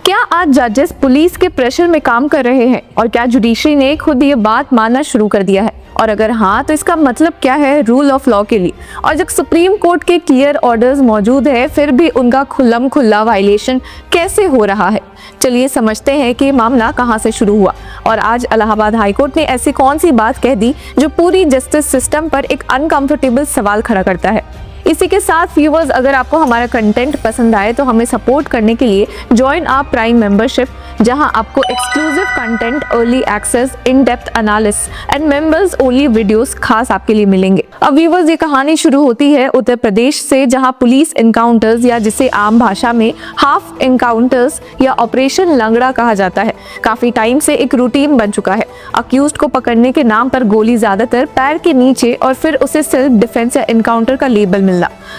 क्या आज जजेस पुलिस के प्रेशर में काम कर रहे हैं और क्या जुडिशरी ने खुद ये बात मानना शुरू कर दिया है, और अगर हाँ तो इसका मतलब क्या है रूल ऑफ लॉ के लिए। और जब सुप्रीम कोर्ट के क्लियर ऑर्डर्स मौजूद है फिर भी उनका खुल्लम खुल्ला वायलेशन कैसे हो रहा है। चलिए समझते हैं कि मामला कहां से शुरू हुआ और आज इलाहाबाद हाईकोर्ट ने ऐसी कौन सी बात कह दी जो पूरी जस्टिस सिस्टम पर एक अनकंफर्टेबल सवाल खड़ा करता है। इसी के साथ व्यूअर्स, अगर आपको हमारा कंटेंट पसंद आए तो हमें सपोर्ट करने के लिए ज्वाइन आप प्राइम मेंबरशिप, जहां आपको exclusive content, early access, in depth analysis and members only videos खास आपके लिए मिलेंगे। अब व्यूअर्स, ये कहानी शुरू होती है उत्तर प्रदेश से, जहां पुलिस एनकाउंटर्स या जिसे आम भाषा में हाफ एनकाउंटर्स या ऑपरेशन लंगड़ा कहा जाता है काफी टाइम से एक रूटीन बन चुका है। अक्यूज्ड को पकड़ने के नाम पर गोली ज्यादातर पैर के नीचे और फिर उसे सेल्फ डिफेंस या एनकाउंटर का लेबल मिलना।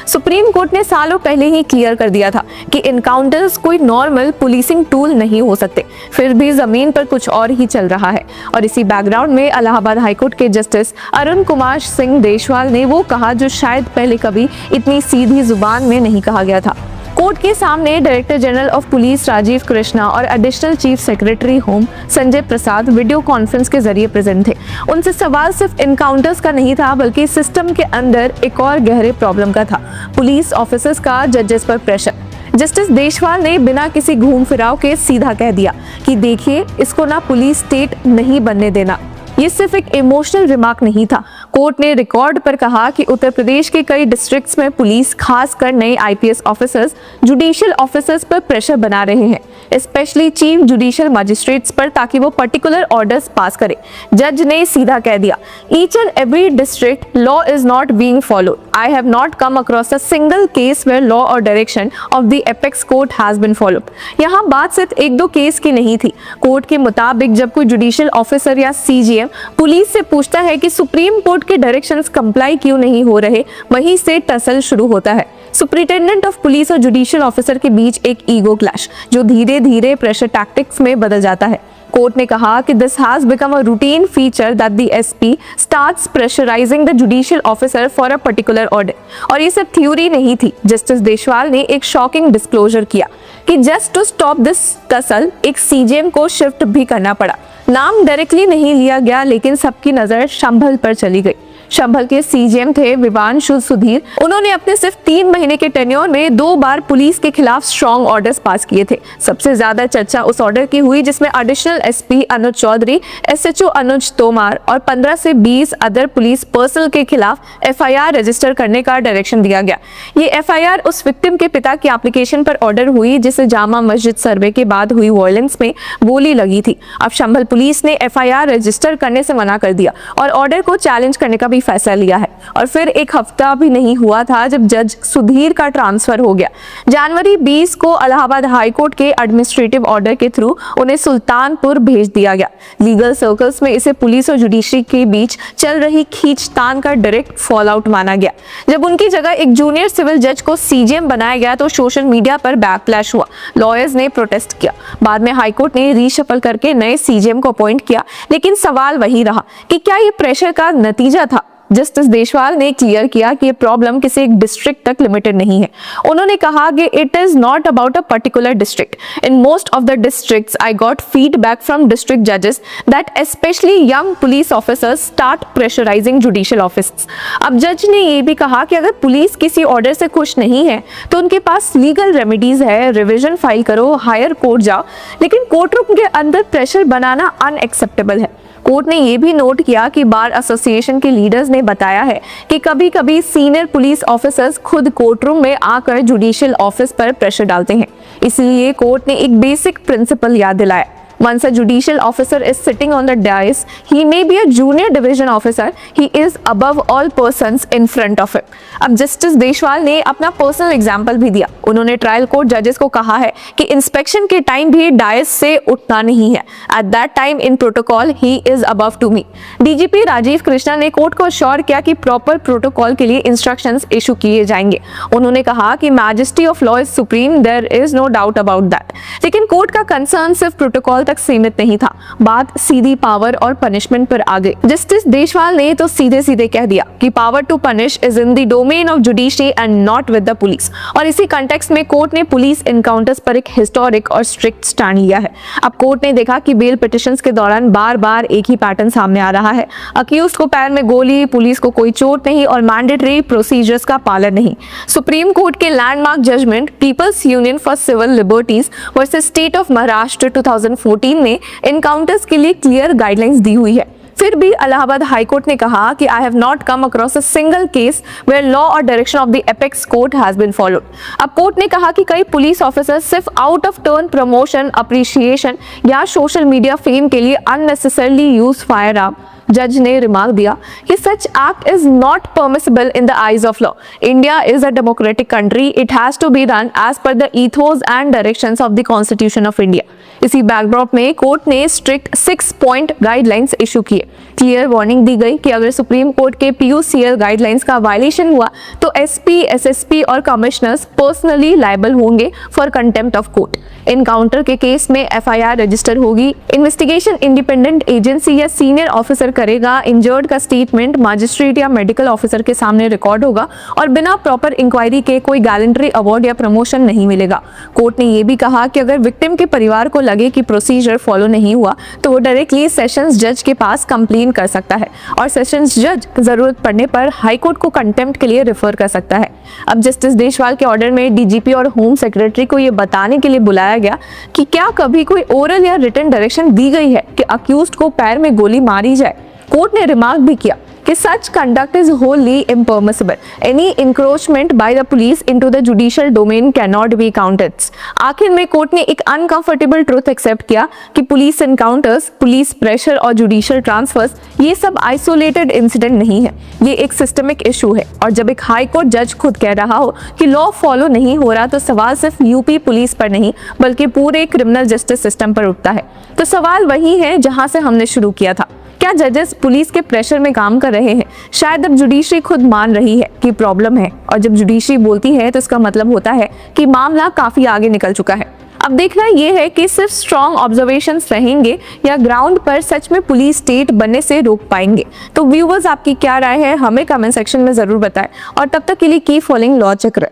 सुप्रीम कोर्ट ने सालों पहले ही क्लियर कर दिया था कि एनकाउंटर्स कोई नॉर्मल पुलिसिंग टूल नहीं हो सकते, फिर भी जमीन पर कुछ और ही चल रहा है। और इसी बैकग्राउंड में इलाहाबाद हाईकोर्ट के जस्टिस अरुण कुमार सिंह देशवाल ने वो कहा जो शायद पहले कभी इतनी सीधी जुबान में नहीं कहा गया था। कोर्ट के सामने director general of police Rajeev Krishna और additional chief secretary home Sanjay Prasad video conference के जरिए प्रेजेंट थे। उनसे सवाल सिर्फ एनकाउंटर्स का नहीं था बल्कि सिस्टम के अंदर एक और गहरे प्रॉब्लम का था, पुलिस ऑफिसर्स का जजेस पर प्रेशर। जस्टिस देशवाल ने बिना किसी घूम फिराव के सीधा कह दिया कि देखिए, इसको ना पुलिस स्टेट नहीं बनने देना। ये सिर्फ एक इमोशनल रिमार्क नहीं था। कोर्ट ने रिकॉर्ड पर कहा कि उत्तर प्रदेश के कई डिस्ट्रिक्ट्स में पुलिस, खासकर नए आईपीएस ऑफिसर्स, जुडिशियल ऑफिसर्स पर प्रेशर बना रहे हैं, स्पेशली चीफ जुडिशियल मजिस्ट्रेट्स पर, ताकि वो पर्टिकुलर ऑर्डर्स पास करे। जज ने सीधा कह दिया, each and every district law is not being followed. I have not come across a single case where law or direction of the apex court has been followed. यहाँ बात सिर्फ एक दो केस की नहीं थी। कोर्ट के मुताबिक जब कोई जुडिशियल ऑफिसर या सीजीएम पुलिस से पूछता है कि सुप्रीम कोर्ट के डायरेक्शंस कंप्लाई क्यों नहीं हो रहे, वहीं से टसल शुरू होता है। सुप्रिंटेंडेंट ऑफ पुलिस और जुडिशियल ऑफिसर के बीच एक ईगो क्लैश जो धीरे धीरे प्रेशर टैक्टिक्स में बदल जाता है। कोर्ट ने कहा कि this has become a routine feature that the SP starts pressurising the judicial officer for a particular order. और ये सिर्फ थ्योरी नहीं थी। जस्टिस देशवाल ने एक शॉकिंग डिस्क्लोजर किया कि just to stop this tussle एक सीजीएम को शिफ्ट भी करना पड़ा। नाम डायरेक्टली नहीं लिया गया लेकिन सबकी नजर संभल पर चली गई। संभल के सीजीएम थे विवांशु सुधीर। उन्होंने अपने सिर्फ 3 महीने के टेन्योर में 2 बार पुलिस के खिलाफ स्ट्रॉन्ग ऑर्डर्स पास किए थे। सबसे ज्यादा चर्चा उस ऑर्डर की हुई जिसमें एडिशनल एसपी अनुज चौधरी, एसएचओ अनुज तोमार और 15 से 20 अदर पुलिस पर्सनल के खिलाफ एफआईआर रजिस्टर करने का डायरेक्शन दिया गया। ये एफआईआर उस विक्टिम के पिता की एप्लीकेशन पर ऑर्डर हुई जिसे जामा मस्जिद सर्वे के बाद हुई वायलेंस में गोली लगी थी। अब संभल पुलिस ने एफआईआर रजिस्टर करने से मना कर दिया और ऑर्डर को चैलेंज करने का भी फैसला लिया है। और फिर एक हफ्ता भी नहीं हुआ था जब जज सुधीर का ट्रांसफर हो गया। जनवरी 20 को इलाहाबाद हाईकोर्ट के एडमिनिस्ट्रेटिव ऑर्डर के थ्रू उन्हें सुल्तानपुर भेज दिया गया। लीगल सर्कल्स में इसे पुलिस और जुडिशरी के बीच चल रही खींचतान का डायरेक्ट फॉल आउट माना गया। जब उनकी जगह एक जूनियर सिविल जज को सीजीएम बनाया गया तो सोशल मीडिया पर बैकलैश हुआ। लॉयर्स ने प्रोटेस्ट किया। बाद में हाईकोर्ट ने रीशफल करके नए सीजीएम को अपॉइंट किया, लेकिन सवाल वही रहा कि क्या ये प्रेशर का नतीजा था। जस्टिस देशवाल ने क्लियर किया कि ये प्रॉब्लम किसी एक डिस्ट्रिक्ट तक लिमिटेड नहीं है। उन्होंने कहा कि it is not about a particular district. In most of the districts I got feedback from district जजेस that specially young police officers start pressurizing judicial officers. अब जज ने ये भी कहा कि अगर पुलिस किसी ऑर्डर से खुश नहीं है तो उनके पास लीगल रेमेडीज है, रिविजन फाइल करो, हायर कोर्ट जाओ, लेकिन कोर्ट रूम के अंदर प्रेशर बनाना अनएक्सेप्टेबल है। कोर्ट ने यह भी नोट किया कि बार एसोसिएशन के लीडर्स ने बताया है कि कभी कभी सीनियर पुलिस ऑफिसर्स खुद कोर्ट रूम में आकर जुडिशियल ऑफिस पर प्रेशर डालते हैं। इसलिए कोर्ट ने एक बेसिक प्रिंसिपल याद दिलाया। Once a judicial officer is sitting on the dais, he may be a junior division officer. He is above all persons in front of him. अब justice Deshwal ने अपना पर्सनल एग्जाम्पल भी दिया। उन्होंने ट्रायल कोर्ट जजेस को कहा है कि इंस्पेक्शन के टाइम भी डायस से उठना नहीं है। At that time in protocol, he is above to me. DGP Rajiv Krishna ने कोर्ट को अश्योर किया कि प्रॉपर प्रोटोकॉल के लिए इंस्ट्रक्शंस इशू किए जाएंगे। उन्होंने कहा कि majesty of law is supreme, there is no doubt about that. लेकिन कोर्ट का कंसर्न सिर्फ प्रोटोकॉल तक तक सीमित नहीं था, बात सीधी पावर और पनिशमेंट पर आ गई। जस्टिस देशवाल ने तो सीधे सीधे कह दिया कि power to punish is in the domain of judiciary and not with the police. और इसी कंटेक्स्ट में कोर्ट ने पुलिस एनकाउंटर्स पर एक हिस्टोरिक और स्ट्रिक्ट स्टैंड लिया है। अब कोर्ट ने देखा कि बेल पिटिशंस के दौरान बार बार एक ही पैटर्न सामने आ रहा है, अक्यूज्ड को पैर में गोली, पुलिस को कोई चोट नहीं और मैंडेटरी प्रोसीजर्स का पालन नहीं। सुप्रीम कोर्ट के landmark judgment People's Union for Civil Liberties versus State of Maharashtra 2014 ने एनकाउंटर्स के लिए क्लियर गाइडलाइंस दी हुई है। फिर भी इलाहाबाद हाई कोर्ट ने कहा कि I have not come across a single case where law or direction of the apex court has been followed. अब कोर्ट ने कहा कि कई पुलिस ऑफिसर सिर्फ out of turn promotion, appreciation या सोशल मीडिया फेम के लिए अननेसेसरली यूज फायर आर्म। जज ने रिमार्क दिया कि such act is not permissible in the eyes of law. India is a democratic country, it has to be done as per the ethos and directions of the constitution of India. इसी backdrop में court ने strict 6 point guidelines issue किए। Clear warning दी गई कि अगर supreme court के PUCL guidelines का वायलेशन हुआ तो SP, SSP और कमिश्नर्स पर्सनली लायबल होंगे for contempt of court. Encounter के केस में FIR रजिस्टर होगी, इन्वेस्टिगेशन इंडिपेंडेंट एजेंसी या सीनियर ऑफिसर करेगा, इंजर्ड का स्टेटमेंट मजिस्ट्रेट या मेडिकल ऑफिसर के सामने रिकॉर्ड होगा और बिना प्रॉपर इंक्वायरी के कोई गैलेंट्री अवार्ड या प्रमोशन नहीं मिलेगा। कोर्ट ने यह भी कहा कि अगर विक्टिम के परिवार को लगे कि प्रोसीजर फॉलो नहीं हुआ तो वो डायरेक्टली सेशंस जज के पास कंप्लेन कर सकता है और सेशंस जज जरूरत पड़ने पर हाई कोर्ट को कंटेम्प्ट के लिए रेफर कर सकता है। अब जस्टिस देशवाल के ऑर्डर में DGP और होम सेक्रेटरी को यह बताने के लिए बुलाया गया कि क्या कभी कोई ओरल या रिटन डायरेक्शन दी गई है कि अक्यूज्ड को पैर में गोली मारी जाए। कोर्ट ने रिमार्क भी किया कि such conduct is wholly impermissible. Any encroachment by the police into the judicial domain cannot be counted. आखिर में कोर्ट ने एक अनकंफर्टेबल ट्रूथ एक्सेप्ट किया कि पुलिस एनकाउंटर्स, पुलिस प्रेशर और जुडिशियल ट्रांसफर्स ये सब आइसोलेटेड इंसिडेंट नहीं है, ये एक सिस्टमिक इशू है। और जब एक हाई कोर्ट जज खुद कह रहा हो कि लॉ फॉलो नहीं हो रहा तो सवाल सिर्फ यूपी पुलिस पर नहीं बल्कि पूरे क्रिमिनल जस्टिस सिस्टम पर उठता है। तो सवाल वही है जहां से हमने शुरू किया था, क्या जजेस पुलिस के प्रेशर में काम कर रहे हैं? शायद अब जुडिशरी खुद मान रही है कि प्रॉब्लम है और जब जुडिशरी बोलती है तो इसका मतलब होता है कि मामला काफी आगे निकल चुका है। अब देखना यह है कि सिर्फ स्ट्रॉन्ग ऑब्जर्वेशंस रहेंगे या ग्राउंड पर सच में पुलिस स्टेट बनने से रोक पाएंगे। तो व्यूअर्स, आपकी क्या राय है हमें कमेंट सेक्शन में जरूर बताएं और तब तक के लिए कीप फॉलोइंग लॉ चक्र।